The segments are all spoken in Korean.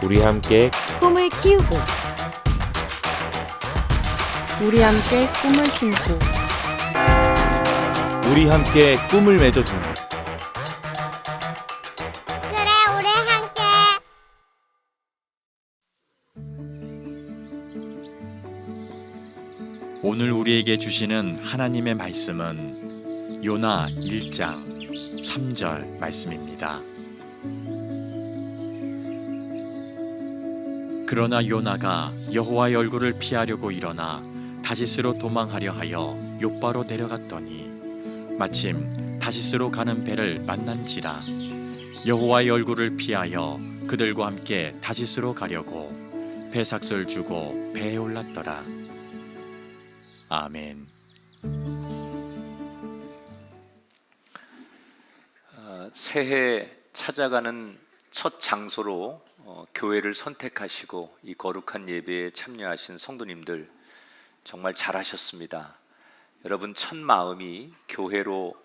우리 함께 꿈을 키우고 우리 함께 꿈을 심고 우리 함께 꿈을 맺어주는 그래, 우리 함께. 오늘 우리에게 주시는 하나님의 말씀은 요나 1장 3절 말씀입니다. 그러나 요나가 여호와의 얼굴을 피하려고 일어나 다시스로 도망하려 하여 욥바로 내려갔더니 마침 다시스로 가는 배를 만난지라. 여호와의 얼굴을 피하여 그들과 함께 다시스로 가려고 배삭을 주고 배에 올랐더라. 아멘. 새해 찾아가는 첫 장소로 교회를 선택하시고 이 거룩한 예배에 참여하신 성도님들 정말 잘하셨습니다. 여러분 첫 마음이 교회로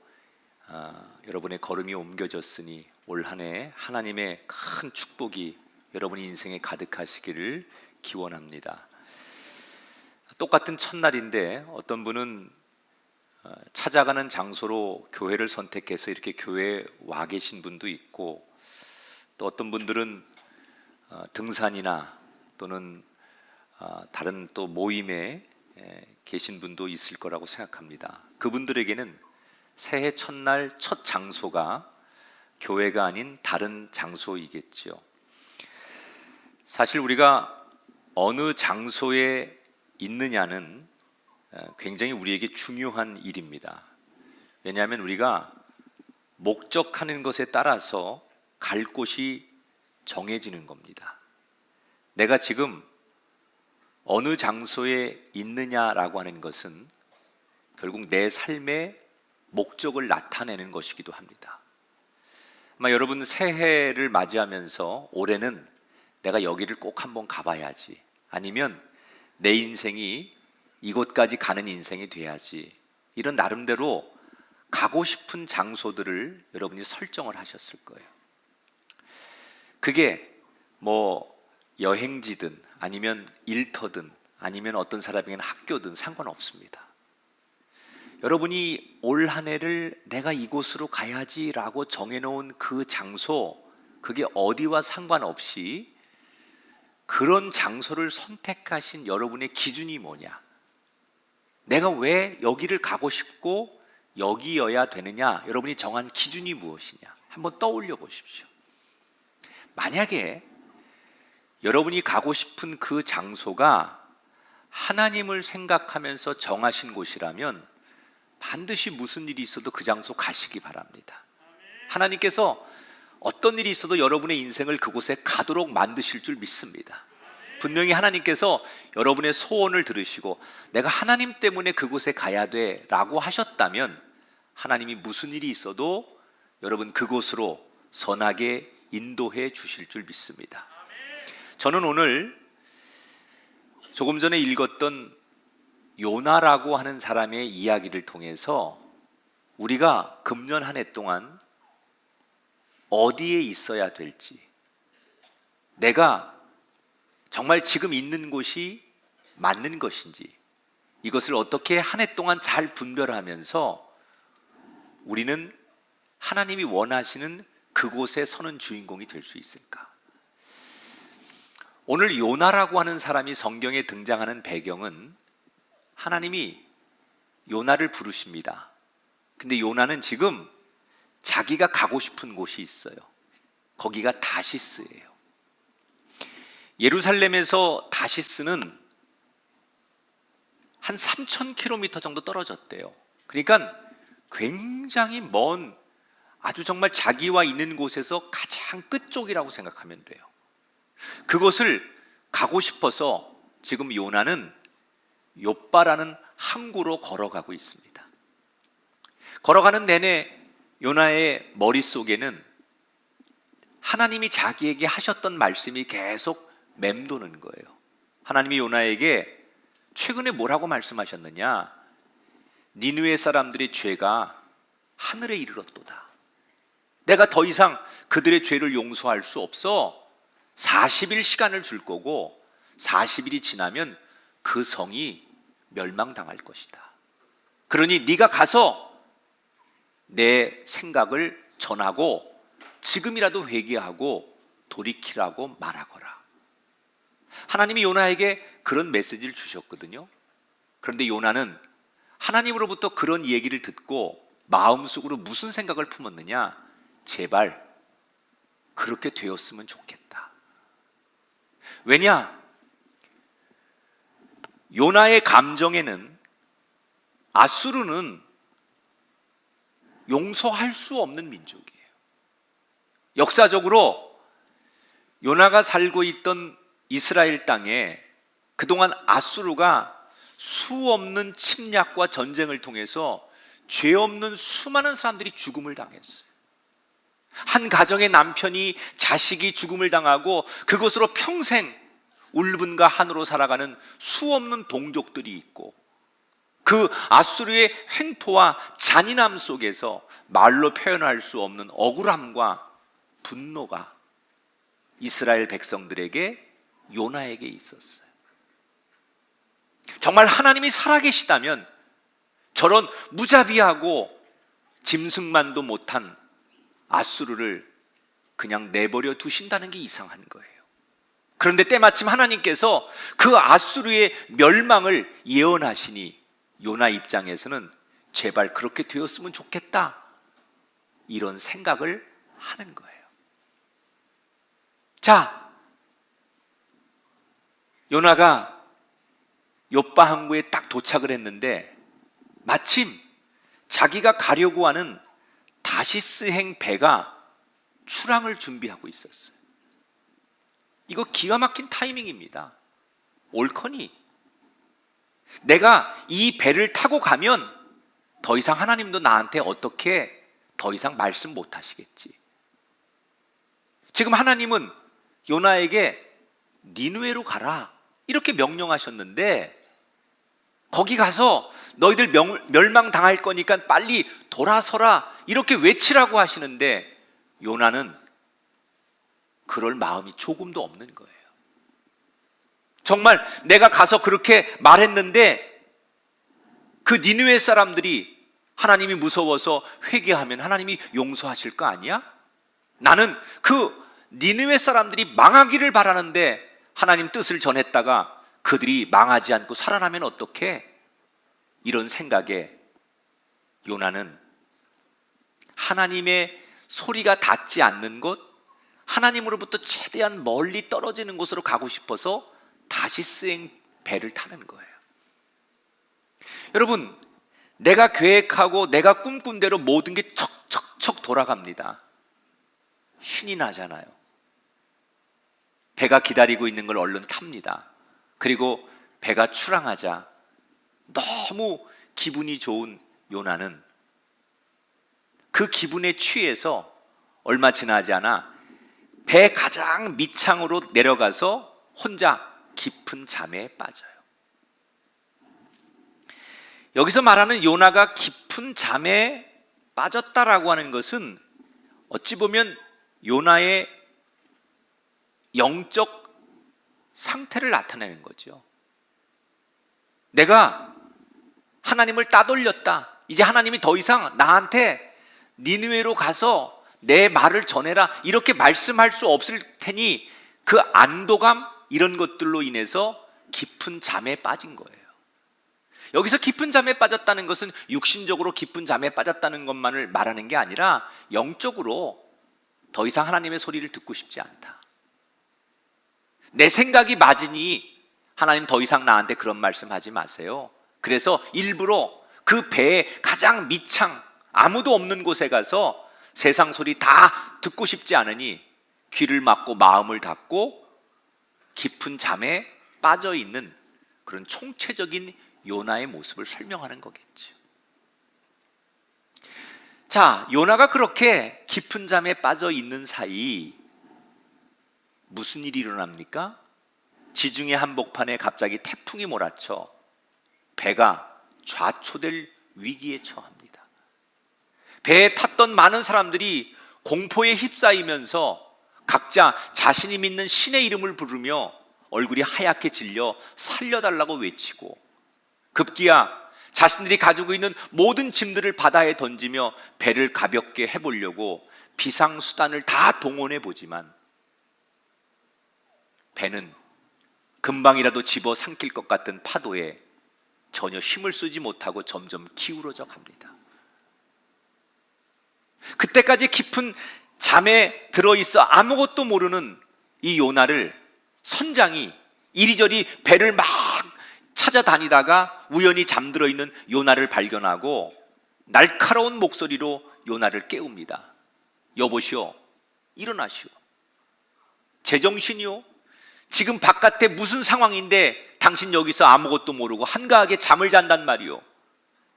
여러분의 걸음이 옮겨졌으니 올 한 해 하나님의 큰 축복이 여러분의 인생에 가득하시기를 기원합니다. 똑같은 첫날인데 어떤 분은 찾아가는 장소로 교회를 선택해서 이렇게 교회에 와 계신 분도 있고, 또 어떤 분들은 등산이나 또는 다른 또 모임에 계신 분도 있을 거라고 생각합니다. 그분들에게는 새해 첫날 첫 장소가 교회가 아닌 다른 장소이겠죠. 사실 우리가 어느 장소에 있느냐는 굉장히 우리에게 중요한 일입니다. 왜냐하면 우리가 목적하는 것에 따라서 갈 곳이 정해지는 겁니다. 내가 지금 어느 장소에 있느냐라고 하는 것은 결국 내 삶의 목적을 나타내는 것이기도 합니다. 아마 여러분 새해를 맞이하면서 올해는 내가 여기를 꼭 한번 가봐야지, 아니면 내 인생이 이곳까지 가는 인생이 돼야지, 이런 나름대로 가고 싶은 장소들을 여러분이 설정을 하셨을 거예요. 그게 뭐 여행지든 아니면 일터든 아니면 어떤 사람에게는 학교든 상관없습니다. 여러분이 올 한 해를 내가 이곳으로 가야지라고 정해놓은 그 장소, 그게 어디와 상관없이 그런 장소를 선택하신 여러분의 기준이 뭐냐? 내가 왜 여기를 가고 싶고 여기여야 되느냐? 여러분이 정한 기준이 무엇이냐? 한번 떠올려 보십시오. 만약에 여러분이 가고 싶은 그 장소가 하나님을 생각하면서 정하신 곳이라면 반드시 무슨 일이 있어도 그 장소 가시기 바랍니다. 하나님께서 어떤 일이 있어도 여러분의 인생을 그곳에 가도록 만드실 줄 믿습니다. 분명히 하나님께서 여러분의 소원을 들으시고 내가 하나님 때문에 그곳에 가야 돼 라고 하셨다면 하나님이 무슨 일이 있어도 여러분 그곳으로 선하게 인도해 주실 줄 믿습니다. 저는 오늘 조금 전에 읽었던 요나라고 하는 사람의 이야기를 통해서 우리가 금년 한 해 동안 어디에 있어야 될지, 내가 정말 지금 있는 곳이 맞는 것인지, 이것을 어떻게 한 해 동안 잘 분별하면서 우리는 하나님이 원하시는 그곳에 서는 주인공이 될 수 있을까? 오늘 요나라고 하는 사람이 성경에 등장하는 배경은 하나님이 요나를 부르십니다. 근데 요나는 지금 자기가 가고 싶은 곳이 있어요. 거기가 다시스예요. 예루살렘에서 다시스는 한 3,000km 정도 떨어졌대요. 그러니까 굉장히 먼, 아주 정말 자기와 있는 곳에서 가장 끝쪽이라고 생각하면 돼요. 그곳을 가고 싶어서 지금 요나는 욥바라는 항구로 걸어가고 있습니다. 걸어가는 내내 요나의 머릿속에는 하나님이 자기에게 하셨던 말씀이 계속 맴도는 거예요. 하나님이 요나에게 최근에 뭐라고 말씀하셨느냐? 니느웨 사람들의 죄가 하늘에 이르렀도다. 내가 더 이상 그들의 죄를 용서할 수 없어. 40일 시간을 줄 거고 40일이 지나면 그 성이 멸망당할 것이다. 그러니 네가 가서 내 생각을 전하고 지금이라도 회개하고 돌이키라고 말하거라. 하나님이 요나에게 그런 메시지를 주셨거든요. 그런데 요나는 하나님으로부터 그런 얘기를 듣고 마음속으로 무슨 생각을 품었느냐? 제발 그렇게 되었으면 좋겠다. 왜냐? 요나의 감정에는 아수르는 용서할 수 없는 민족이에요. 역사적으로 요나가 살고 있던 이스라엘 땅에 그동안 아수르가 수없는 침략과 전쟁을 통해서 죄 없는 수많은 사람들이 죽음을 당했어요. 한 가정의 남편이, 자식이 죽음을 당하고 그것으로 평생 울분과 한으로 살아가는 수없는 동족들이 있고, 그 아수르의 횡포와 잔인함 속에서 말로 표현할 수 없는 억울함과 분노가 이스라엘 백성들에게, 요나에게 있었어요. 정말 하나님이 살아계시다면 저런 무자비하고 짐승만도 못한 아수르를 그냥 내버려 두신다는 게 이상한 거예요. 그런데 때마침 하나님께서 그 아수르의 멸망을 예언하시니 요나 입장에서는 제발 그렇게 되었으면 좋겠다, 이런 생각을 하는 거예요. 자, 요나가 욥바 항구에 딱 도착을 했는데 마침 자기가 가려고 하는 다시스행 배가 출항을 준비하고 있었어요. 이거 기가 막힌 타이밍입니다. 옳거니 내가 이 배를 타고 가면 더 이상 하나님도 나한테 어떻게 더 이상 말씀 못 하시겠지. 지금 하나님은 요나에게 니느웨로 가라 이렇게 명령하셨는데, 거기 가서 너희들 멸망당할 거니까 빨리 돌아서라 이렇게 외치라고 하시는데 요나는 그럴 마음이 조금도 없는 거예요. 정말 내가 가서 그렇게 말했는데 그 니느웨 사람들이 하나님이 무서워서 회개하면 하나님이 용서하실 거 아니야? 나는 그 니느웨 사람들이 망하기를 바라는데 하나님 뜻을 전했다가 그들이 망하지 않고 살아나면 어떡해? 이런 생각에 요나는 하나님의 소리가 닿지 않는 곳, 하나님으로부터 최대한 멀리 떨어지는 곳으로 가고 싶어서 다시스행 배를 타는 거예요. 여러분, 내가 계획하고 내가 꿈꾼 대로 모든 게 척척척 돌아갑니다. 신이 나잖아요. 배가 기다리고 있는 걸 얼른 탑니다. 그리고 배가 출항하자 너무 기분이 좋은 요나는 그 기분에 취해서 얼마 지나지 않아 배 가장 밑창으로 내려가서 혼자 깊은 잠에 빠져요. 여기서 말하는 요나가 깊은 잠에 빠졌다라고 하는 것은 어찌 보면 요나의 영적 상태를 나타내는 거죠. 내가 하나님을 따돌렸다. 이제 하나님이 더 이상 나한테 니느웨로 가서 내 말을 전해라 이렇게 말씀할 수 없을 테니 그 안도감, 이런 것들로 인해서 깊은 잠에 빠진 거예요. 여기서 깊은 잠에 빠졌다는 것은 육신적으로 깊은 잠에 빠졌다는 것만을 말하는 게 아니라 영적으로 더 이상 하나님의 소리를 듣고 싶지 않다. 내 생각이 맞으니 하나님 더 이상 나한테 그런 말씀하지 마세요. 그래서 일부러 그 배의 가장 밑창, 아무도 없는 곳에 가서 세상 소리 다 듣고 싶지 않으니 귀를 막고 마음을 닫고 깊은 잠에 빠져 있는 그런 총체적인 요나의 모습을 설명하는 거겠죠. 자, 요나가 그렇게 깊은 잠에 빠져 있는 사이 무슨 일이 일어납니까? 지중해 한복판에 갑자기 태풍이 몰아쳐 배가 좌초될 위기에 처합니다. 배에 탔던 많은 사람들이 공포에 휩싸이면서 각자 자신이 믿는 신의 이름을 부르며 얼굴이 하얗게 질려 살려달라고 외치고 급기야 자신들이 가지고 있는 모든 짐들을 바다에 던지며 배를 가볍게 해보려고 비상수단을 다 동원해 보지만 배는 금방이라도 집어삼킬 것 같은 파도에 전혀 힘을 쓰지 못하고 점점 기울어져 갑니다. 그때까지 깊은 잠에 들어있어 아무것도 모르는 이 요나를 선장이 이리저리 배를 막 찾아다니다가 우연히 잠들어 있는 요나를 발견하고 날카로운 목소리로 요나를 깨웁니다. 여보시오, 일어나시오. 제정신이오? 지금 바깥에 무슨 상황인데 당신 여기서 아무것도 모르고 한가하게 잠을 잔단 말이오.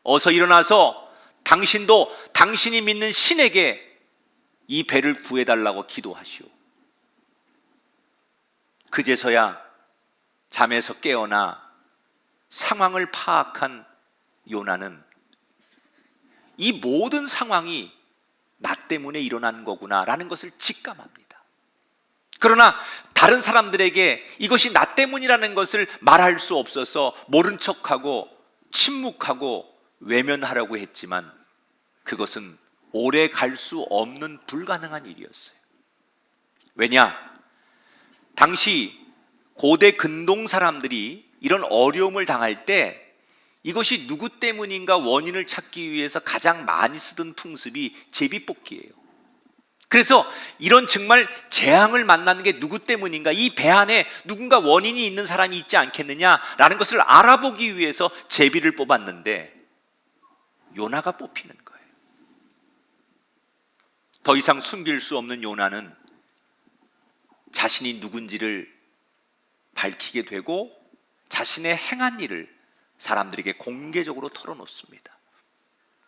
어서 일어나서 당신도 당신이 믿는 신에게 이 배를 구해달라고 기도하시오. 그제서야 잠에서 깨어나 상황을 파악한 요나는 이 모든 상황이 나 때문에 일어난 거구나라는 것을 직감합니다. 그러나 다른 사람들에게 이것이 나 때문이라는 것을 말할 수 없어서 모른 척하고 침묵하고 외면하려고 했지만 그것은 오래 갈 수 없는 불가능한 일이었어요. 왜냐? 당시 고대 근동 사람들이 이런 어려움을 당할 때 이것이 누구 때문인가 원인을 찾기 위해서 가장 많이 쓰던 풍습이 제비뽑기예요. 그래서 이런 정말 재앙을 만나는 게 누구 때문인가, 이 배 안에 누군가 원인이 있는 사람이 있지 않겠느냐라는 것을 알아보기 위해서 제비를 뽑았는데 요나가 뽑히는 거예요. 더 이상 숨길 수 없는 요나는 자신이 누군지를 밝히게 되고 자신의 행한 일을 사람들에게 공개적으로 털어놓습니다.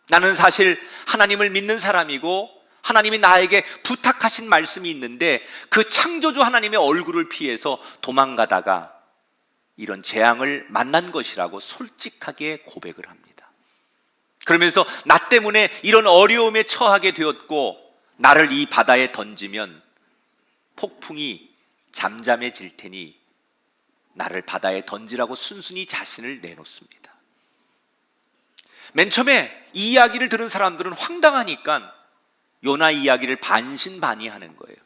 나는 사실 하나님을 믿는 사람이고 하나님이 나에게 부탁하신 말씀이 있는데 그 창조주 하나님의 얼굴을 피해서 도망가다가 이런 재앙을 만난 것이라고 솔직하게 고백을 합니다. 그러면서 나 때문에 이런 어려움에 처하게 되었고 나를 이 바다에 던지면 폭풍이 잠잠해질 테니 나를 바다에 던지라고 순순히 자신을 내놓습니다. 맨 처음에 이 이야기를 들은 사람들은 황당하니까 요나 이야기를 반신반의하는 거예요.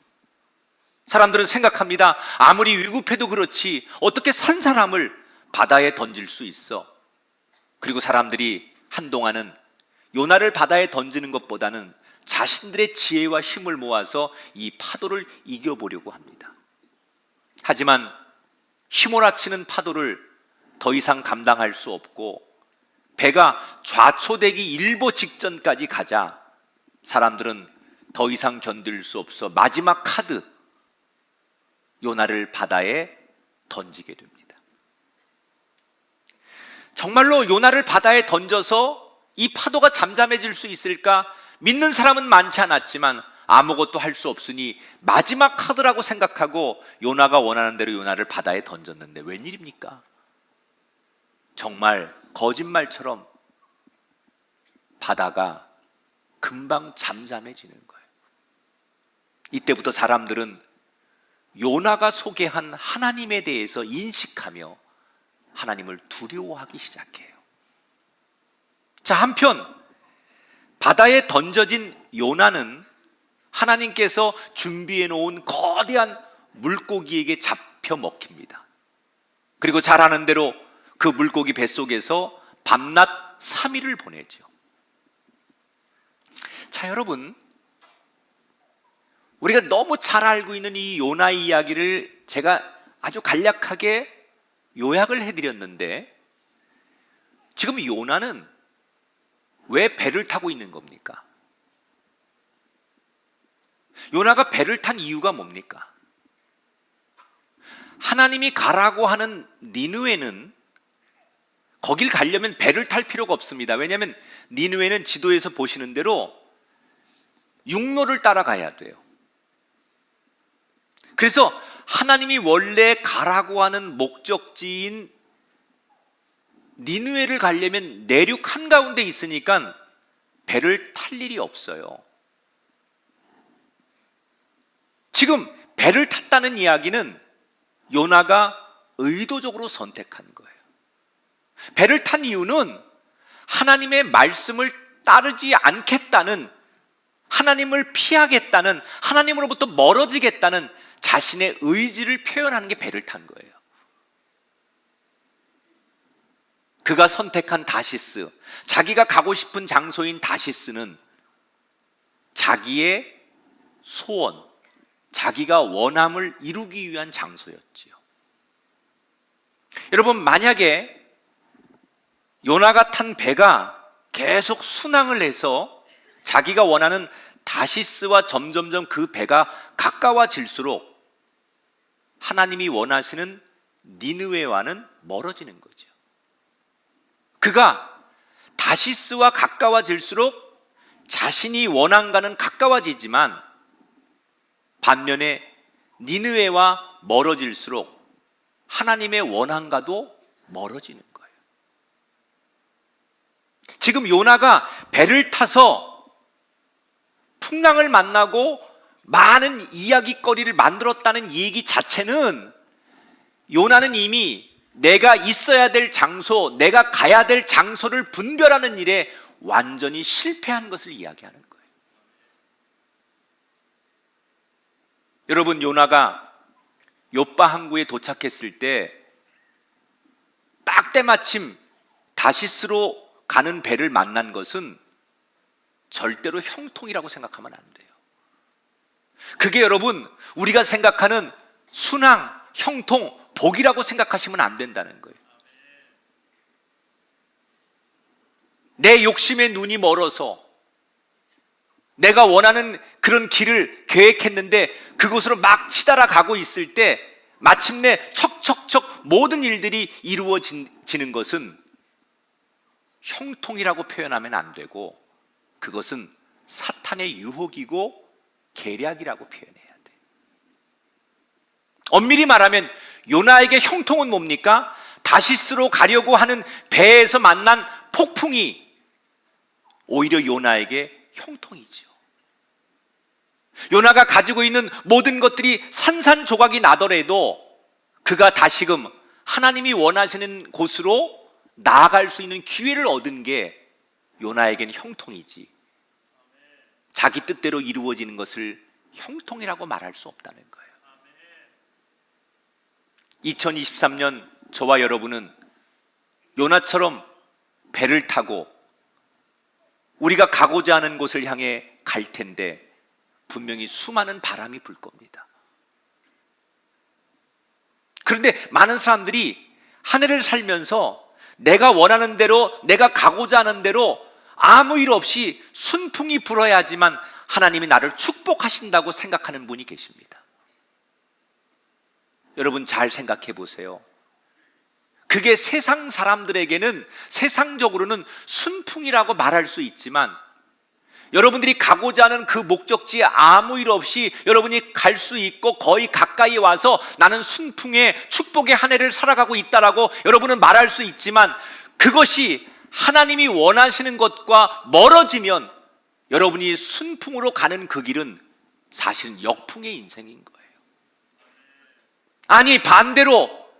사람들은 생각합니다. 아무리 위급해도 그렇지 어떻게 산 사람을 바다에 던질 수 있어? 그리고 사람들이 한동안은 요나를 바다에 던지는 것보다는 자신들의 지혜와 힘을 모아서 이 파도를 이겨보려고 합니다. 하지만 휘몰아치는 파도를 더 이상 감당할 수 없고 배가 좌초되기 일보 직전까지 가자 사람들은 더 이상 견딜 수 없어 마지막 카드 요나를 바다에 던지게 됩니다. 정말로 요나를 바다에 던져서 이 파도가 잠잠해질 수 있을까? 믿는 사람은 많지 않았지만 아무것도 할 수 없으니 마지막 카드라고 생각하고 요나가 원하는 대로 요나를 바다에 던졌는데 웬일입니까? 정말 거짓말처럼 바다가 금방 잠잠해지는 거예요. 이때부터 사람들은 요나가 소개한 하나님에 대해서 인식하며 하나님을 두려워하기 시작해요. 자, 한편 바다에 던져진 요나는 하나님께서 준비해 놓은 거대한 물고기에게 잡혀 먹힙니다. 그리고 잘 아는 대로 그 물고기 뱃속에서 밤낮 3일을 보내죠. 자, 여러분, 우리가 너무 잘 알고 있는 이 요나 이야기를 제가 아주 간략하게 요약을 해드렸는데 지금 요나는 왜 배를 타고 있는 겁니까? 요나가 배를 탄 이유가 뭡니까? 하나님이 가라고 하는 니느웨는 거길 가려면 배를 탈 필요가 없습니다. 왜냐하면 니느웨는 지도에서 보시는 대로 육로를 따라가야 돼요. 그래서 하나님이 원래 가라고 하는 목적지인 니느웨를 가려면 내륙 한가운데 있으니까 배를 탈 일이 없어요. 지금 배를 탔다는 이야기는 요나가 의도적으로 선택한 거예요. 배를 탄 이유는 하나님의 말씀을 따르지 않겠다는, 하나님을 피하겠다는, 하나님으로부터 멀어지겠다는 자신의 의지를 표현하는 게 배를 탄 거예요. 그가 선택한 다시스, 자기가 가고 싶은 장소인 다시스는 자기의 소원, 자기가 원함을 이루기 위한 장소였지요. 여러분, 만약에 요나가 탄 배가 계속 순항을 해서 자기가 원하는 다시스와 점점점 그 배가 가까워질수록 하나님이 원하시는 니느웨와는 멀어지는 거죠. 그가 다시스와 가까워질수록 자신이 원한과는 가까워지지만 반면에 니느웨와 멀어질수록 하나님의 원한과도 멀어지는 거예요. 지금 요나가 배를 타서 풍랑을 만나고 많은 이야기거리를 만들었다는 얘기 자체는 요나는 이미 내가 있어야 될 장소, 내가 가야 될 장소를 분별하는 일에 완전히 실패한 것을 이야기하는 거예요. 여러분, 요나가 욥바 항구에 도착했을 때 딱 때마침 다시스로 가는 배를 만난 것은 절대로 형통이라고 생각하면 안 돼요. 그게 여러분, 우리가 생각하는 순항, 형통, 복이라고 생각하시면 안 된다는 거예요. 내 욕심의 눈이 멀어서 내가 원하는 그런 길을 계획했는데 그곳으로 막 치달아 가고 있을 때 마침내 척척척 모든 일들이 이루어지는 것은 형통이라고 표현하면 안 되고 그것은 사탄의 유혹이고 계략이라고 표현해야 돼요. 엄밀히 말하면 요나에게 형통은 뭡니까? 다시스로 가려고 하는 배에서 만난 폭풍이 오히려 요나에게 형통이죠. 요나가 가지고 있는 모든 것들이 산산조각이 나더라도 그가 다시금 하나님이 원하시는 곳으로 나아갈 수 있는 기회를 얻은 게 요나에게는 형통이지, 자기 뜻대로 이루어지는 것을 형통이라고 말할 수 없다는 거예요. 2023년 저와 여러분은 요나처럼 배를 타고 우리가 가고자 하는 곳을 향해 갈 텐데 분명히 수많은 바람이 불 겁니다. 그런데 많은 사람들이 한 해를 살면서 내가 원하는 대로, 내가 가고자 하는 대로 아무 일 없이 순풍이 불어야지만 하나님이 나를 축복하신다고 생각하는 분이 계십니다. 여러분, 잘 생각해 보세요. 그게 세상 사람들에게는, 세상적으로는 순풍이라고 말할 수 있지만 여러분들이 가고자 하는 그 목적지에 아무 일 없이 여러분이 갈 수 있고 거의 가까이 와서 나는 순풍의 축복의 한 해를 살아가고 있다라고 여러분은 말할 수 있지만 그것이 하나님이 원하시는 것과 멀어지면 여러분이 순풍으로 가는 그 길은 사실은 역풍의 인생인 거예요. 아니, 반대로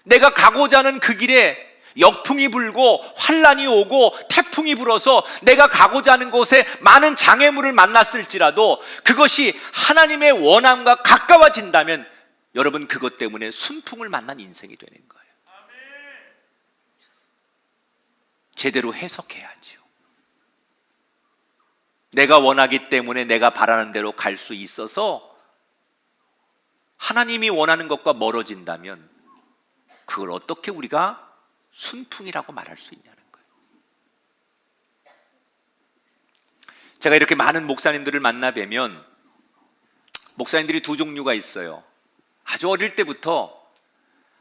내가 가고자 하는 그 길에 역풍이 불고 환란이 오고 태풍이 불어서 내가 가고자 하는 곳에 많은 장애물을 만났을지라도 그것이 하나님의 원함과 가까워진다면 여러분, 그것 때문에 순풍을 만난 인생이 되는 거예요. 제대로 해석해야죠. 내가 원하기 때문에 내가 바라는 대로 갈 수 있어서 하나님이 원하는 것과 멀어진다면 그걸 어떻게 우리가 순풍이라고 말할 수 있냐는 거예요. 제가 이렇게 많은 목사님들을 만나 뵈면 목사님들이 두 종류가 있어요. 아주 어릴 때부터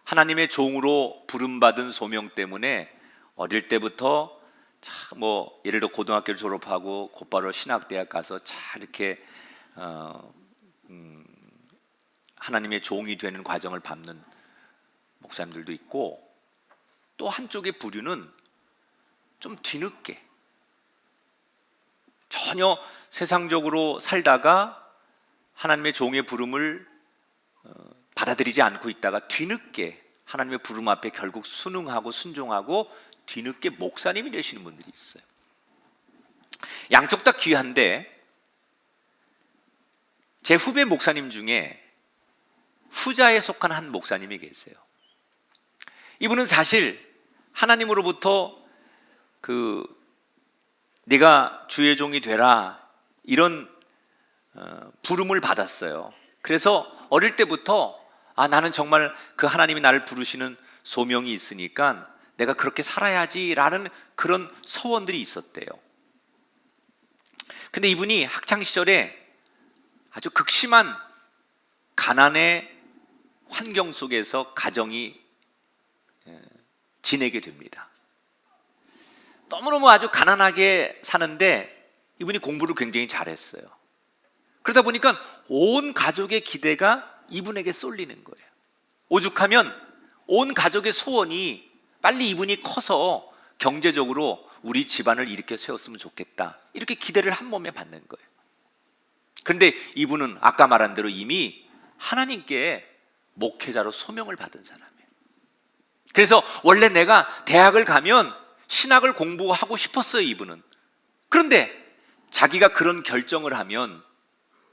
하나님의 종으로 부름받은 소명 때문에 어릴 때부터 예를 들어 고등학교를 졸업하고 곧바로 신학대학 가서 이렇게 하나님의 종이 되는 과정을 밟는 목사님들도 있고, 또 한쪽의 부류는 좀 뒤늦게 전혀 세상적으로 살다가 하나님의 종의 부름을 받아들이지 않고 있다가 뒤늦게 하나님의 부름 앞에 결국 순응하고 순종하고 뒤늦게 목사님이 되시는 분들이 있어요. 양쪽 다 귀한데 제 후배 목사님 중에 후자에 속한 한 목사님이 계세요. 이분은 사실 하나님으로부터 네가 주의 종이 되라 이런 부름을 받았어요. 그래서 어릴 때부터 나는 정말 그 하나님이 나를 부르시는 소명이 있으니까 내가 그렇게 살아야지라는 그런 서원들이 있었대요. 근데 이분이 학창시절에 아주 극심한 가난의 환경 속에서 가정이 지내게 됩니다. 너무너무 아주 가난하게 사는데 이분이 공부를 굉장히 잘했어요. 그러다 보니까 온 가족의 기대가 이분에게 쏠리는 거예요. 오죽하면 온 가족의 소원이 빨리 이분이 커서 경제적으로 우리 집안을 이렇게 세웠으면 좋겠다, 이렇게 기대를 한 몸에 받는 거예요. 그런데 이분은 아까 말한 대로 이미 하나님께 목회자로 소명을 받은 사람이에요. 그래서 원래 내가 대학을 가면 신학을 공부하고 싶었어요, 이분은. 그런데 자기가 그런 결정을 하면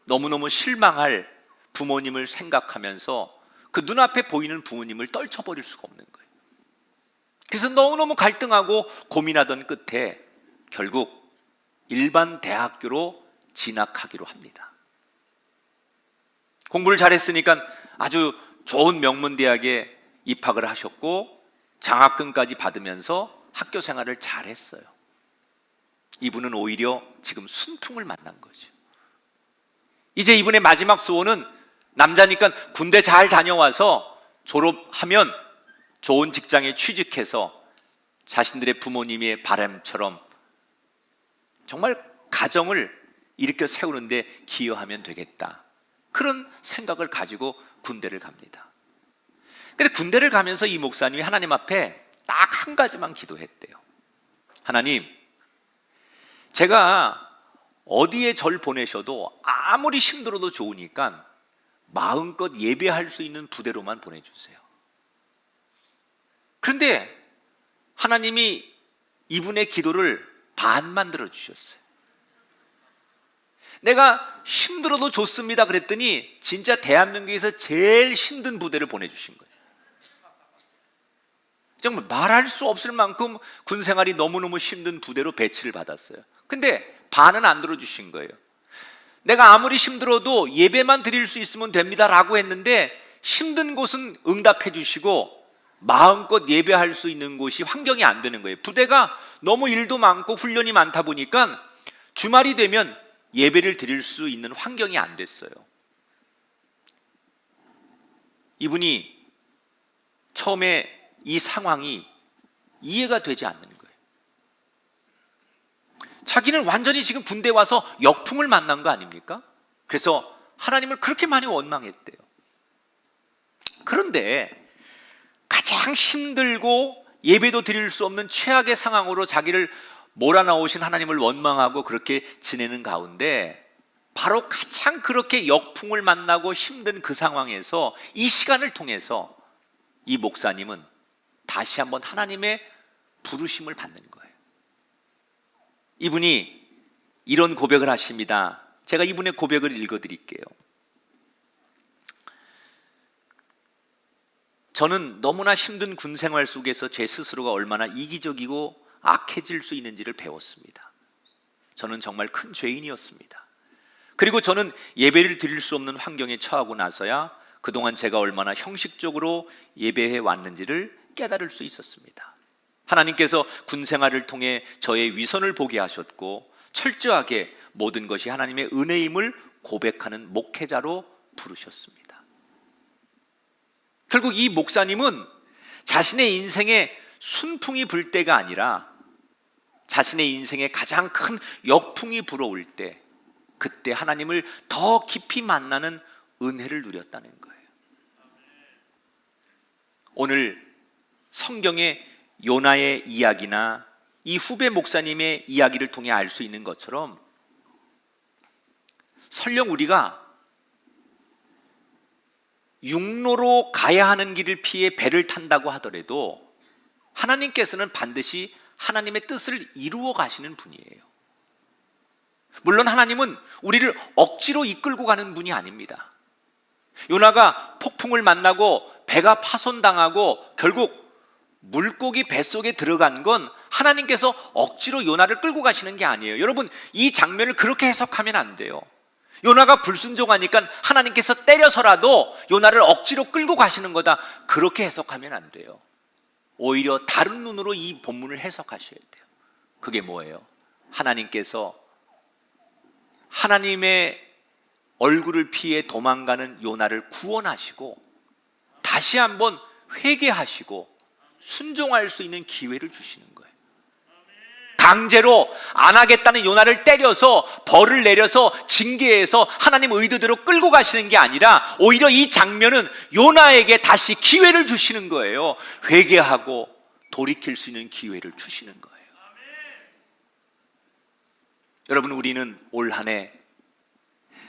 너무너무 실망할 부모님을 생각하면서 그 눈앞에 보이는 부모님을 떨쳐버릴 수가 없는 거예요. 그래서 너무너무 갈등하고 고민하던 끝에 결국 일반 대학교로 진학하기로 합니다. 공부를 잘했으니까 아주 좋은 명문대학에 입학을 하셨고 장학금까지 받으면서 학교 생활을 잘했어요. 이분은 오히려 지금 순풍을 만난 거죠. 이제 이분의 마지막 소원은 남자니까 군대 잘 다녀와서 졸업하면 좋은 직장에 취직해서 자신들의 부모님의 바람처럼 정말 가정을 일으켜 세우는데 기여하면 되겠다, 그런 생각을 가지고 군대를 갑니다. 근데 군대를 가면서 이 목사님이 하나님 앞에 딱 한 가지만 기도했대요. 하나님, 제가 어디에 절 보내셔도 아무리 힘들어도 좋으니까 마음껏 예배할 수 있는 부대로만 보내주세요. 그런데 하나님이 이분의 기도를 반만 들어주셨어요. 내가 힘들어도 좋습니다 그랬더니 진짜 대한민국에서 제일 힘든 부대를 보내주신 거예요. 정말 말할 수 없을 만큼 군생활이 너무너무 힘든 부대로 배치를 받았어요. 근데 반은 안 들어주신 거예요. 내가 아무리 힘들어도 예배만 드릴 수 있으면 됩니다 라고 했는데 힘든 곳은 응답해 주시고 마음껏 예배할 수 있는 곳이 환경이 안 되는 거예요. 부대가 너무 일도 많고 훈련이 많다 보니까 주말이 되면 예배를 드릴 수 있는 환경이 안 됐어요. 이분이 처음에 이 상황이 이해가 되지 않는 거예요. 자기는 완전히 지금 군대 와서 역풍을 만난 거 아닙니까? 그래서 하나님을 그렇게 많이 원망했대요. 그런데 가장 힘들고 예배도 드릴 수 없는 최악의 상황으로 자기를 몰아넣으신 하나님을 원망하고 그렇게 지내는 가운데 바로 가장 그렇게 역풍을 만나고 힘든 그 상황에서 이 시간을 통해서 이 목사님은 다시 한번 하나님의 부르심을 받는 거예요. 이분이 이런 고백을 하십니다. 제가 이분의 고백을 읽어드릴게요. 저는 너무나 힘든 군 생활 속에서 제 스스로가 얼마나 이기적이고 악해질 수 있는지를 배웠습니다. 저는 정말 큰 죄인이었습니다. 그리고 저는 예배를 드릴 수 없는 환경에 처하고 나서야 그동안 제가 얼마나 형식적으로 예배해 왔는지를 깨달을 수 있었습니다. 하나님께서 군 생활을 통해 저의 위선을 보게 하셨고 철저하게 모든 것이 하나님의 은혜임을 고백하는 목회자로 부르셨습니다. 결국 이 목사님은 자신의 인생에 순풍이 불 때가 아니라 자신의 인생에 가장 큰 역풍이 불어올 때, 그때 하나님을 더 깊이 만나는 은혜를 누렸다는 거예요. 오늘 성경의 요나의 이야기나 이 후배 목사님의 이야기를 통해 알 수 있는 것처럼 설령 우리가 육로로 가야 하는 길을 피해 배를 탄다고 하더라도 하나님께서는 반드시 하나님의 뜻을 이루어 가시는 분이에요. 물론 하나님은 우리를 억지로 이끌고 가는 분이 아닙니다. 요나가 폭풍을 만나고 배가 파손당하고 결국 물고기 뱃속에 들어간 건 하나님께서 억지로 요나를 끌고 가시는 게 아니에요. 여러분, 이 장면을 그렇게 해석하면 안 돼요. 요나가 불순종하니까 하나님께서 때려서라도 요나를 억지로 끌고 가시는 거다, 그렇게 해석하면 안 돼요. 오히려 다른 눈으로 이 본문을 해석하셔야 돼요. 그게 뭐예요? 하나님께서 하나님의 얼굴을 피해 도망가는 요나를 구원하시고 다시 한번 회개하시고 순종할 수 있는 기회를 주시는 거예요. 강제로 안 하겠다는 요나를 때려서 벌을 내려서 징계해서 하나님 의도대로 끌고 가시는 게 아니라 오히려 이 장면은 요나에게 다시 기회를 주시는 거예요. 회개하고 돌이킬 수 있는 기회를 주시는 거예요. 여러분, 우리는 올 한 해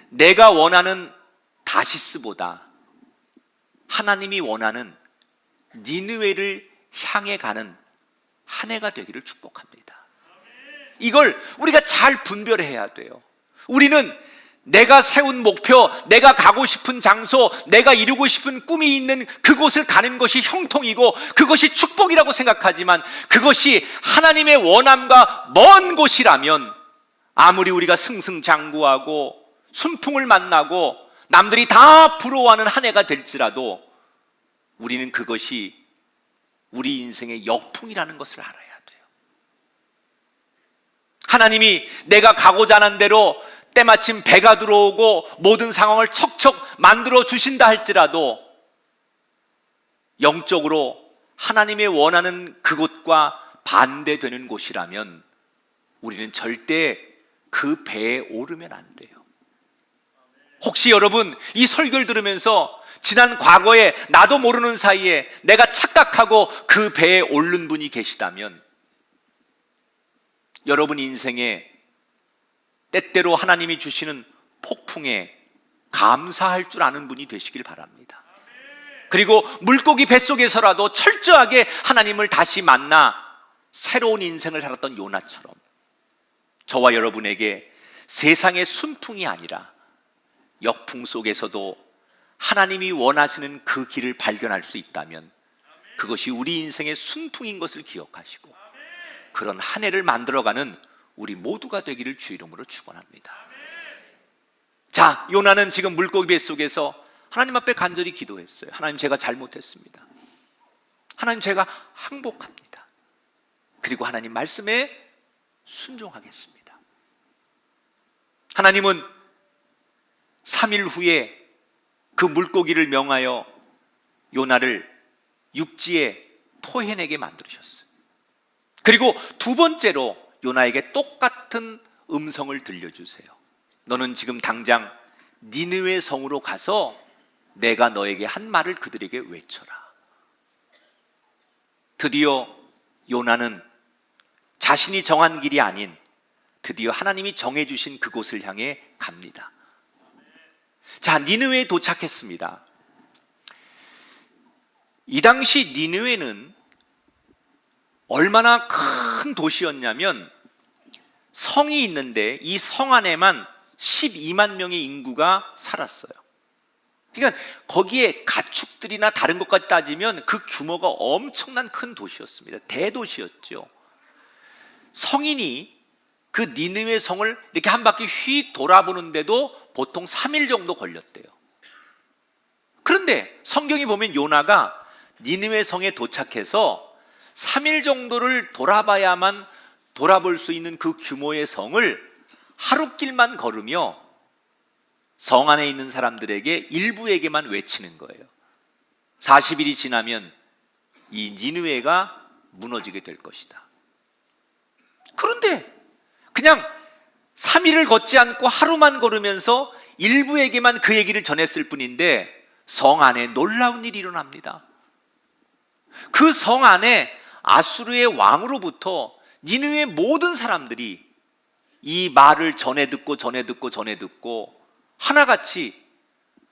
내가 원하는 다시스보다 하나님이 원하는 니느웨를 향해 가는 한 해가 되기를 축복합니다. 이걸 우리가 잘 분별해야 돼요. 우리는 내가 세운 목표, 내가 가고 싶은 장소, 내가 이루고 싶은 꿈이 있는 그곳을 가는 것이 형통이고 그것이 축복이라고 생각하지만 그것이 하나님의 원함과 먼 곳이라면 아무리 우리가 승승장구하고 순풍을 만나고 남들이 다 부러워하는 한 해가 될지라도 우리는 그것이 우리 인생의 역풍이라는 것을 알아야 돼요. 하나님이 내가 가고자 하는 대로 때마침 배가 들어오고 모든 상황을 척척 만들어 주신다 할지라도 영적으로 하나님의 원하는 그곳과 반대되는 곳이라면 우리는 절대 그 배에 오르면 안 돼요. 혹시 여러분 이 설교를 들으면서 지난 과거에 나도 모르는 사이에 내가 착각하고 그 배에 오른 분이 계시다면 여러분 인생에 때때로 하나님이 주시는 폭풍에 감사할 줄 아는 분이 되시길 바랍니다. 그리고 물고기 뱃속에서라도 철저하게 하나님을 다시 만나 새로운 인생을 살았던 요나처럼 저와 여러분에게 세상의 순풍이 아니라 역풍 속에서도 하나님이 원하시는 그 길을 발견할 수 있다면 그것이 우리 인생의 순풍인 것을 기억하시고 그런 한 해를 만들어가는 우리 모두가 되기를 주 이름으로 축원합니다. 자, 요나는 지금 물고기 뱃속에서 하나님 앞에 간절히 기도했어요. 하나님, 제가 잘못했습니다. 하나님, 제가 항복합니다. 그리고 하나님 말씀에 순종하겠습니다. 하나님은 3일 후에 그 물고기를 명하여 요나를 육지에 토해내게 만들으셨어요. 그리고 두 번째로 요나에게 똑같은 음성을 들려주세요. 너는 지금 당장 니느웨 성으로 가서 내가 너에게 한 말을 그들에게 외쳐라. 드디어 요나는 자신이 정한 길이 아닌 드디어 하나님이 정해주신 그곳을 향해 갑니다. 자, 니느웨에 도착했습니다. 이 당시 니느웨는 얼마나 큰 도시였냐면 성이 있는데 이 성 안에만 12만 명의 인구가 살았어요. 그러니까 거기에 가축들이나 다른 것까지 따지면 그 규모가 엄청난 큰 도시였습니다. 대도시였죠. 성인이 그 니느웨 성을 이렇게 한 바퀴 휙 돌아보는데도 보통 3일 정도 걸렸대요. 그런데 성경이 보면 요나가 니느웨 성에 도착해서 3일 정도를 돌아봐야만 돌아볼 수 있는 그 규모의 성을 하룻길만 걸으며 성 안에 있는 사람들에게 일부에게만 외치는 거예요. 40일이 지나면 이 니느웨가 무너지게 될 것이다. 그런데 그냥 3일을 걷지 않고 하루만 걸으면서 일부에게만 그 얘기를 전했을 뿐인데 성 안에 놀라운 일이 일어납니다. 그 성 안에 아수르의 왕으로부터 니느웨의 모든 사람들이 이 말을 전해 듣고 하나같이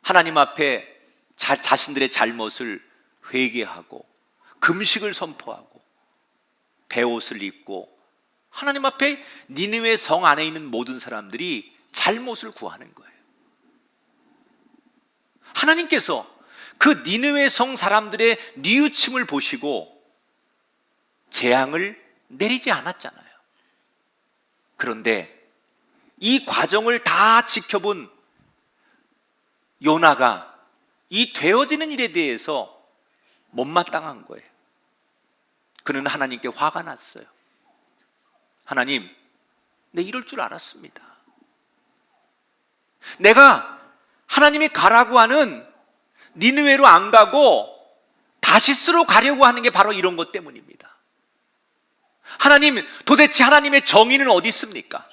하나님 앞에 자신들의 잘못을 회개하고 금식을 선포하고 베옷을 입고 하나님 앞에 니느웨 성 안에 있는 모든 사람들이 잘못을 구하는 거예요. 하나님께서 그 니느웨 성 사람들의 뉘우침을 보시고 재앙을 내리지 않았잖아요. 그런데 이 과정을 다 지켜본 요나가 이 되어지는 일에 대해서 못마땅한 거예요. 그는 하나님께 화가 났어요. 하나님, 내 이럴 줄 알았습니다. 내가 하나님이 가라고 하는 니느웨로 안 가고 다시스로 가려고 하는 게 바로 이런 것 때문입니다. 하나님, 도대체 하나님의 정의는 어디 있습니까?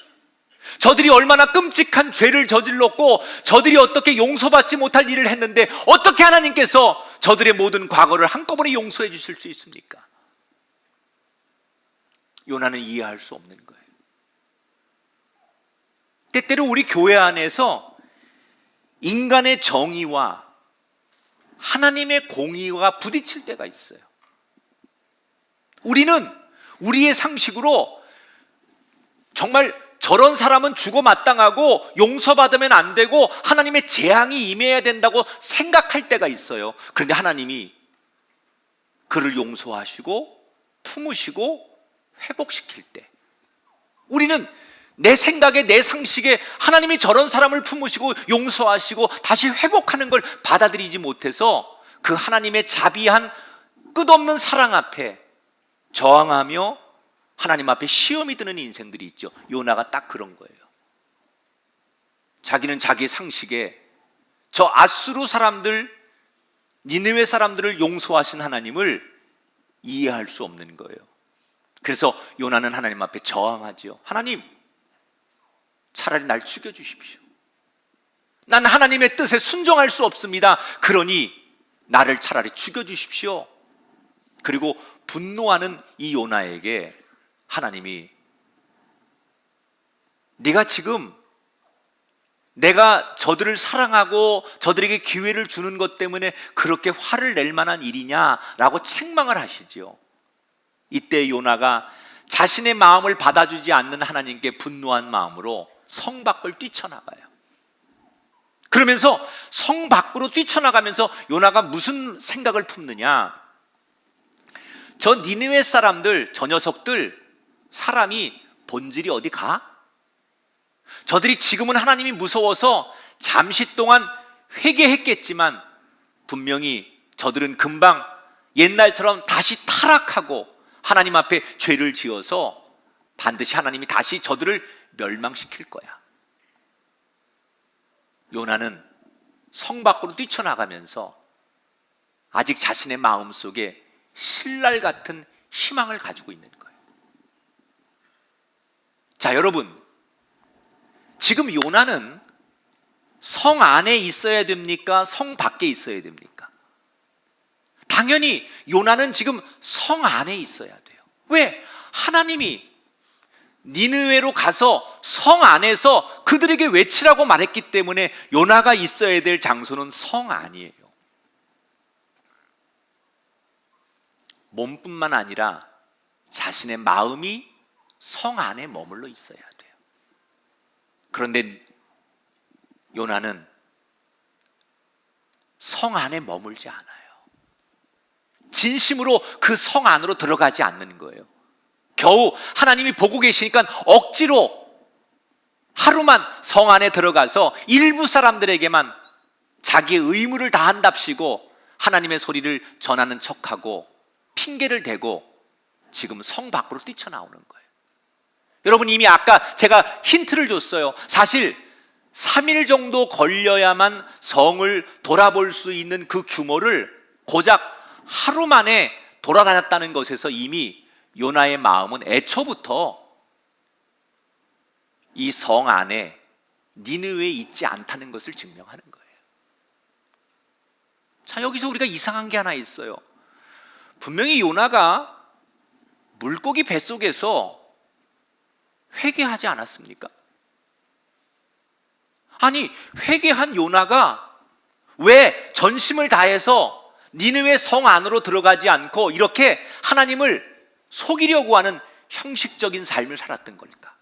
저들이 얼마나 끔찍한 죄를 저질렀고 저들이 어떻게 용서받지 못할 일을 했는데 어떻게 하나님께서 저들의 모든 과거를 한꺼번에 용서해 주실 수 있습니까? 요나는 이해할 수 없는 거예요. 때때로 우리 교회 안에서 인간의 정의와 하나님의 공의가 부딪힐 때가 있어요. 우리는 우리의 상식으로 정말 저런 사람은 죽어 마땅하고 용서받으면 안 되고 하나님의 재앙이 임해야 된다고 생각할 때가 있어요. 그런데 하나님이 그를 용서하시고 품으시고 회복시킬 때 우리는 내 생각에 내 상식에 하나님이 저런 사람을 품으시고 용서하시고 다시 회복하는 걸 받아들이지 못해서 그 하나님의 자비한 끝없는 사랑 앞에 저항하며 하나님 앞에 시험이 드는 인생들이 있죠. 요나가 딱 그런 거예요. 자기는 자기 상식에 저 아수르 사람들, 니느웨 사람들을 용서하신 하나님을 이해할 수 없는 거예요. 그래서 요나는 하나님 앞에 저항하지요. 하나님, 차라리 날 죽여주십시오. 난 하나님의 뜻에 순종할 수 없습니다. 그러니 나를 차라리 죽여주십시오. 그리고 분노하는 이 요나에게 하나님이 네가 지금 내가 저들을 사랑하고 저들에게 기회를 주는 것 때문에 그렇게 화를 낼 만한 일이냐라고 책망을 하시지요. 이때 요나가 자신의 마음을 받아주지 않는 하나님께 분노한 마음으로 성 밖을 뛰쳐나가요. 그러면서 성 밖으로 뛰쳐나가면서 요나가 무슨 생각을 품느냐, 저 니느웨 사람들, 저 녀석들 사람이 본질이 어디 가? 저들이 지금은 하나님이 무서워서 잠시 동안 회개했겠지만 분명히 저들은 금방 옛날처럼 다시 타락하고 하나님 앞에 죄를 지어서 반드시 하나님이 다시 저들을 멸망시킬 거야. 요나는 성 밖으로 뛰쳐나가면서 아직 자신의 마음속에 신랄 같은 희망을 가지고 있는 거예요. 자, 여러분, 지금 요나는 성 안에 있어야 됩니까? 성 밖에 있어야 됩니까? 당연히 요나는 지금 성 안에 있어야 돼요. 왜? 하나님이 니느웨로 가서 성 안에서 그들에게 외치라고 말했기 때문에 요나가 있어야 될 장소는 성 안이에요. 몸뿐만 아니라 자신의 마음이 성 안에 머물러 있어야 돼요. 그런데 요나는 성 안에 머물지 않아요. 진심으로 그 성 안으로 들어가지 않는 거예요. 겨우 하나님이 보고 계시니까 억지로 하루만 성 안에 들어가서 일부 사람들에게만 자기의 의무를 다한답시고 하나님의 소리를 전하는 척하고 핑계를 대고 지금 성 밖으로 뛰쳐나오는 거예요. 여러분, 이미 아까 제가 힌트를 줬어요. 사실 3일 정도 걸려야만 성을 돌아볼 수 있는 그 규모를 고작 하루 만에 돌아다녔다는 것에서 이미 요나의 마음은 애초부터 이 성 안에 니느웨에 있지 않다는 것을 증명하는 거예요. 자, 여기서 우리가 이상한 게 하나 있어요. 분명히 요나가 물고기 뱃속에서 회개하지 않았습니까? 아니, 회개한 요나가 왜 전심을 다해서 니느웨 성 안으로 들어가지 않고 이렇게 하나님을 속이려고 하는 형식적인 삶을 살았던 걸까?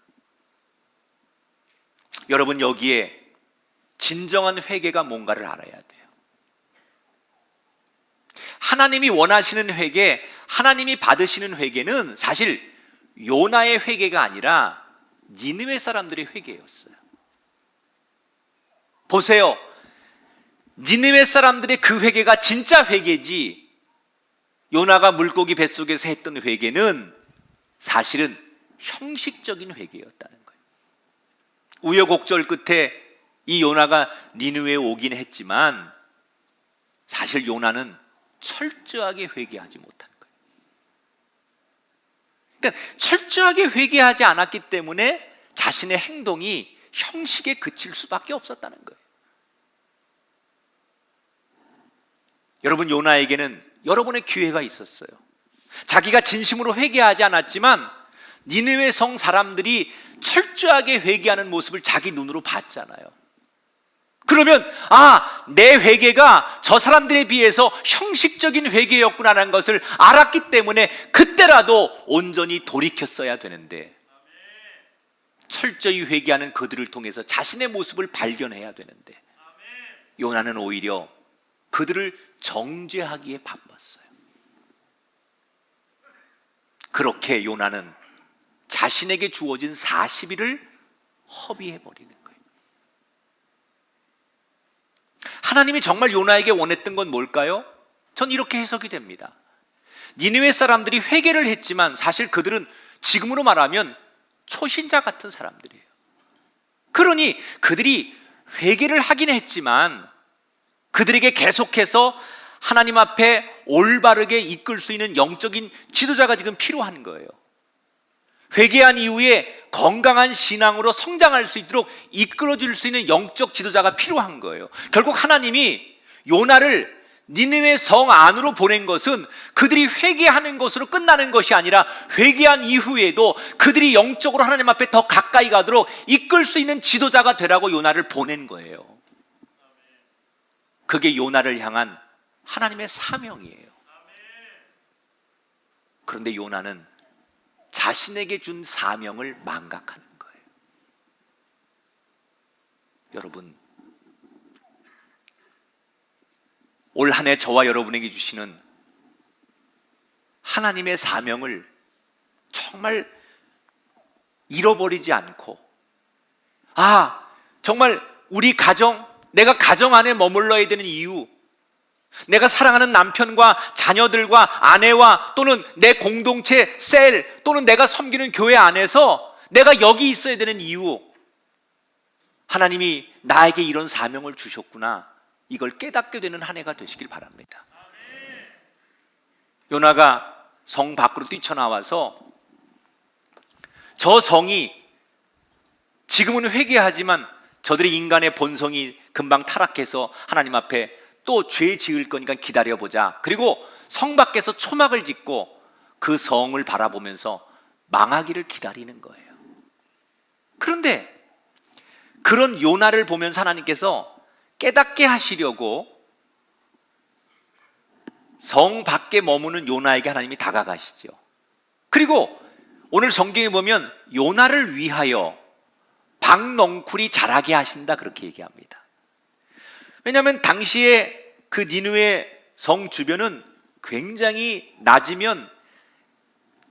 여러분, 여기에 진정한 회개가 뭔가를 알아야 돼요. 하나님이 원하시는 회개, 하나님이 받으시는 회개는 사실 요나의 회개가 아니라 니느웨 사람들의 회개였어요. 보세요. 니느웨 사람들의 그 회개가 진짜 회개지, 요나가 물고기 뱃속에서 했던 회개는 사실은 형식적인 회개였다는 거예요. 우여곡절 끝에 이 요나가 니느웨에 오긴 했지만 사실 요나는 철저하게 회개하지 못한 거예요. 그러니까 철저하게 회개하지 않았기 때문에 자신의 행동이 형식에 그칠 수밖에 없었다는 거예요. 여러분, 요나에게는 여러분의 기회가 있었어요. 자기가 진심으로 회개하지 않았지만 니느웨 성 사람들이 철저하게 회개하는 모습을 자기 눈으로 봤잖아요. 그러면 내 회개가 저 사람들에 비해서 형식적인 회개였구나라는 것을 알았기 때문에 그때라도 온전히 돌이켰어야 되는데, 철저히 회개하는 그들을 통해서 자신의 모습을 발견해야 되는데 요나는 오히려 그들을 정죄하기에 바빴어요. 그렇게 요나는 자신에게 주어진 40일을 허비해버리는 거예요. 하나님이 정말 요나에게 원했던 건 뭘까요? 전 이렇게 해석이 됩니다. 니느웨 사람들이 회개를 했지만 사실 그들은 지금으로 말하면 초신자 같은 사람들이에요. 그러니 그들이 회개를 하긴 했지만 그들에게 계속해서 하나님 앞에 올바르게 이끌 수 있는 영적인 지도자가 지금 필요한 거예요. 회개한 이후에 건강한 신앙으로 성장할 수 있도록 이끌어줄 수 있는 영적 지도자가 필요한 거예요. 결국 하나님이 요나를 니느웨 성 안으로 보낸 것은 그들이 회개하는 것으로 끝나는 것이 아니라 회개한 이후에도 그들이 영적으로 하나님 앞에 더 가까이 가도록 이끌 수 있는 지도자가 되라고 요나를 보낸 거예요. 그게 요나를 향한 하나님의 사명이에요. 그런데 요나는 자신에게 준 사명을 망각하는 거예요. 여러분, 올 한 해 저와 여러분에게 주시는 하나님의 사명을 정말 잃어버리지 않고, 정말 우리 가정, 내가 가정 안에 머물러야 되는 이유, 내가 사랑하는 남편과 자녀들과 아내와 또는 내 공동체 셀 또는 내가 섬기는 교회 안에서 내가 여기 있어야 되는 이유, 하나님이 나에게 이런 사명을 주셨구나, 이걸 깨닫게 되는 한 해가 되시길 바랍니다. 요나가 성 밖으로 뛰쳐나와서 저 성이 지금은 회개하지만 저들이 인간의 본성이 금방 타락해서 하나님 앞에 또 죄 지을 거니까 기다려보자. 그리고 성 밖에서 초막을 짓고 그 성을 바라보면서 망하기를 기다리는 거예요. 그런데 그런 요나를 보면서 하나님께서 깨닫게 하시려고 성 밖에 머무는 요나에게 하나님이 다가가시죠. 그리고 오늘 성경에 보면 요나를 위하여 박넝쿨이 자라게 하신다, 그렇게 얘기합니다. 왜냐하면 당시에 그 니느웨 성 주변은 굉장히 낮으면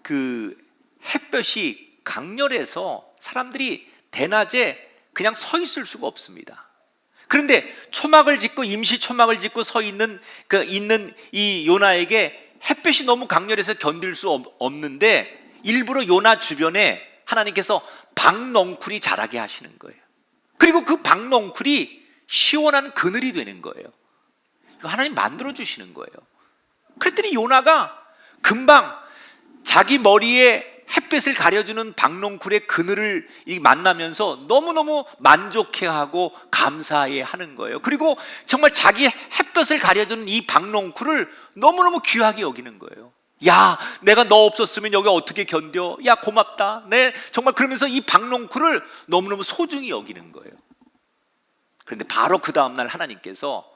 그 햇볕이 강렬해서 사람들이 대낮에 그냥 서 있을 수가 없습니다. 그런데 초막을 짓고 임시 초막을 짓고 서 있는 이 요나에게 햇볕이 너무 강렬해서 견딜 수 없는데 일부러 요나 주변에 하나님께서 박넝쿨이 자라게 하시는 거예요. 그리고 그 박넝쿨이 시원한 그늘이 되는 거예요. 이거 하나님 만들어 주시는 거예요. 그랬더니 요나가 금방 자기 머리에 햇빛을 가려주는 박넝쿨의 그늘을 만나면서 너무너무 만족해하고 감사해하는 거예요. 그리고 정말 자기 햇볕을 가려주는 이 박넝쿨을 너무너무 귀하게 여기는 거예요. 야, 내가 너 없었으면 여기 어떻게 견뎌? 야, 고맙다. 네, 정말 그러면서 이 박넝쿨을 너무너무 소중히 여기는 거예요. 그런데 바로 그 다음날 하나님께서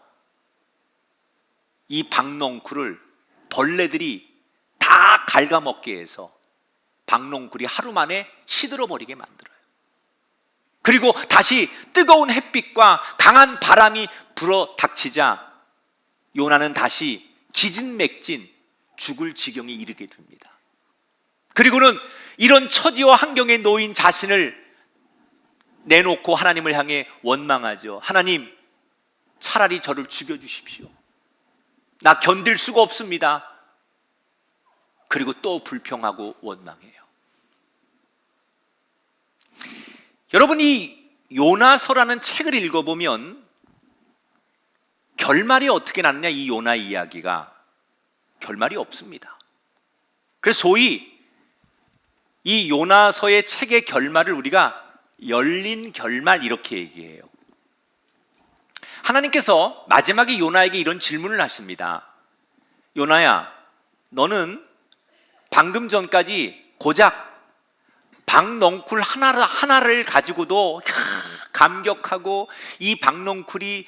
이 박넝쿨을 벌레들이 다 갉아먹게 해서 박넝쿨이 하루 만에 시들어 버리게 만들어요. 그리고 다시 뜨거운 햇빛과 강한 바람이 불어 닥치자 요나는 다시 기진맥진 죽을 지경에 이르게 됩니다. 그리고는 이런 처지와 환경에 놓인 자신을 내놓고 하나님을 향해 원망하죠. 하나님, 차라리 저를 죽여주십시오. 나 견딜 수가 없습니다. 그리고 또 불평하고 원망해요. 여러분, 이 요나서라는 책을 읽어보면 결말이 어떻게 났느냐, 이 요나 이야기가 결말이 없습니다. 그래서 소위 이 요나서의 책의 결말을 우리가 열린 결말 이렇게 얘기해요. 하나님께서 마지막에 요나에게 이런 질문을 하십니다. 요나야, 너는 방금 전까지 고작 박넝쿨 하나를 가지고도 감격하고 이 박넝쿨이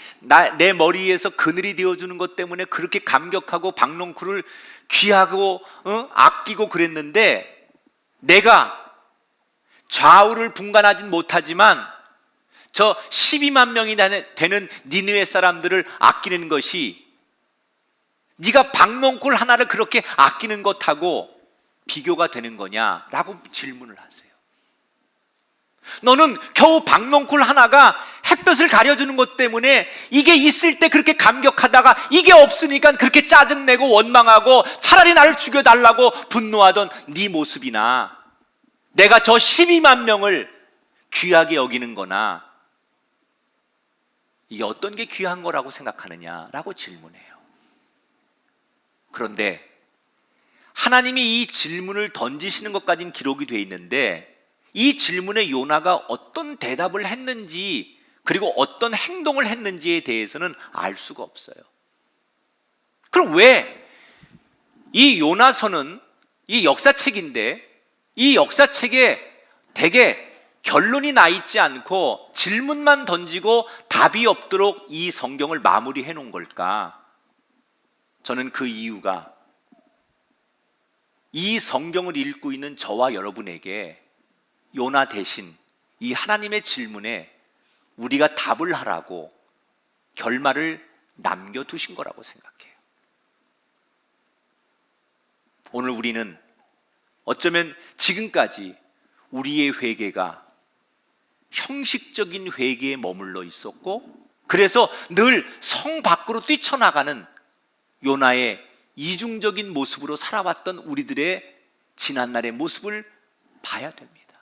내 머리에서 그늘이 되어주는 것 때문에 그렇게 감격하고 박넝쿨을 귀하고 아끼고 그랬는데 내가 좌우를 분간하진 못하지만 저 12만 명이 되는 니느웨 사람들을 아끼는 것이 네가 박넝쿨 하나를 그렇게 아끼는 것하고 비교가 되는 거냐라고 질문을 하세요. 너는 겨우 박넝쿨 하나가 햇볕을 가려주는 것 때문에 이게 있을 때 그렇게 감격하다가 이게 없으니까 그렇게 짜증내고 원망하고 차라리 나를 죽여달라고 분노하던 네 모습이나 내가 저 12만 명을 귀하게 여기는 거나 이게 어떤 게 귀한 거라고 생각하느냐라고 질문해요. 그런데 하나님이 이 질문을 던지시는 것까지는 기록이 되어 있는데 이 질문에 요나가 어떤 대답을 했는지 그리고 어떤 행동을 했는지에 대해서는 알 수가 없어요. 그럼 왜 이 요나서는 이 역사책인데 이 역사책에 대개 결론이 나 있지 않고 질문만 던지고 답이 없도록 이 성경을 마무리해 놓은 걸까? 저는 그 이유가 이 성경을 읽고 있는 저와 여러분에게 요나 대신 이 하나님의 질문에 우리가 답을 하라고 결말을 남겨두신 거라고 생각해요. 오늘 우리는 어쩌면 지금까지 우리의 회개가 형식적인 회개에 머물러 있었고 그래서 늘 성 밖으로 뛰쳐나가는 요나의 이중적인 모습으로 살아왔던 우리들의 지난날의 모습을 봐야 됩니다.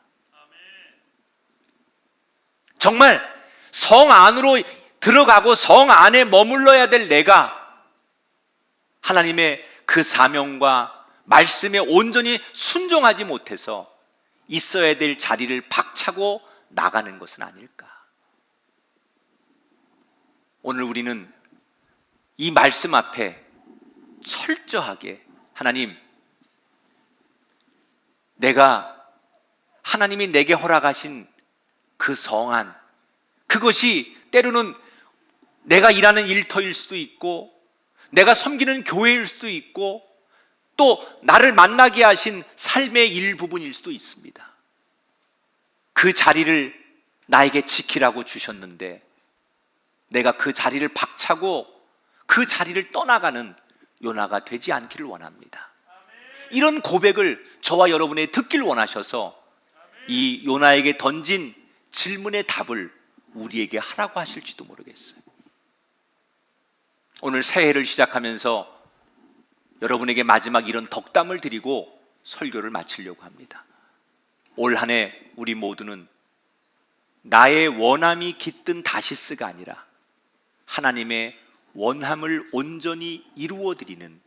정말 성 안으로 들어가고 성 안에 머물러야 될 내가 하나님의 그 사명과 말씀에 온전히 순종하지 못해서 있어야 될 자리를 박차고 나가는 것은 아닐까? 오늘 우리는 이 말씀 앞에 철저하게 하나님, 하나님이 내게 허락하신 그 성안, 그것이 때로는 내가 일하는 일터일 수도 있고 내가 섬기는 교회일 수도 있고 또 나를 만나게 하신 삶의 일부분일 수도 있습니다. 그 자리를 나에게 지키라고 주셨는데 내가 그 자리를 박차고 그 자리를 떠나가는 요나가 되지 않기를 원합니다. 이런 고백을 저와 여러분이 듣길 원하셔서 이 요나에게 던진 질문의 답을 우리에게 하라고 하실지도 모르겠어요. 오늘 새해를 시작하면서 여러분에게 마지막 이런 덕담을 드리고 설교를 마치려고 합니다. 올 한 해 우리 모두는 나의 원함이 깃든 다시스가 아니라 하나님의 원함을 온전히 이루어드리는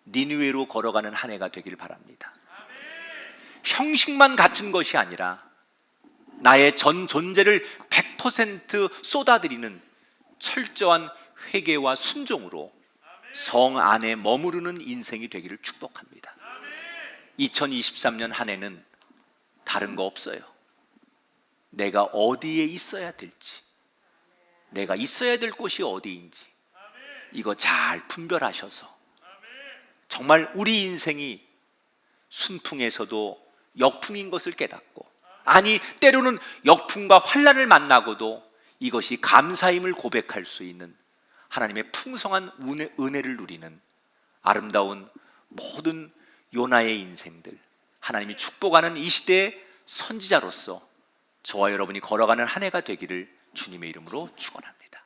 니느웨로 걸어가는 한 해가 되길 바랍니다. 형식만 갖춘 것이 아니라 나의 전 존재를 100% 쏟아드리는 철저한 회개와 순종으로 성 안에 머무르는 인생이 되기를 축복합니다. 2023년 한 해는 다른 거 없어요. 내가 어디에 있어야 될지, 내가 있어야 될 곳이 어디인지, 이거 잘 분별하셔서 정말 우리 인생이 순풍에서도 역풍인 것을 깨닫고, 아니 때로는 역풍과 환난을 만나고도 이것이 감사임을 고백할 수 있는 하나님의 풍성한 은혜를 누리는 아름다운 모든 요나의 인생들, 하나님이 축복하는 이 시대의 선지자로서 저와 여러분이 걸어가는 한 해가 되기를 주님의 이름으로 축원합니다.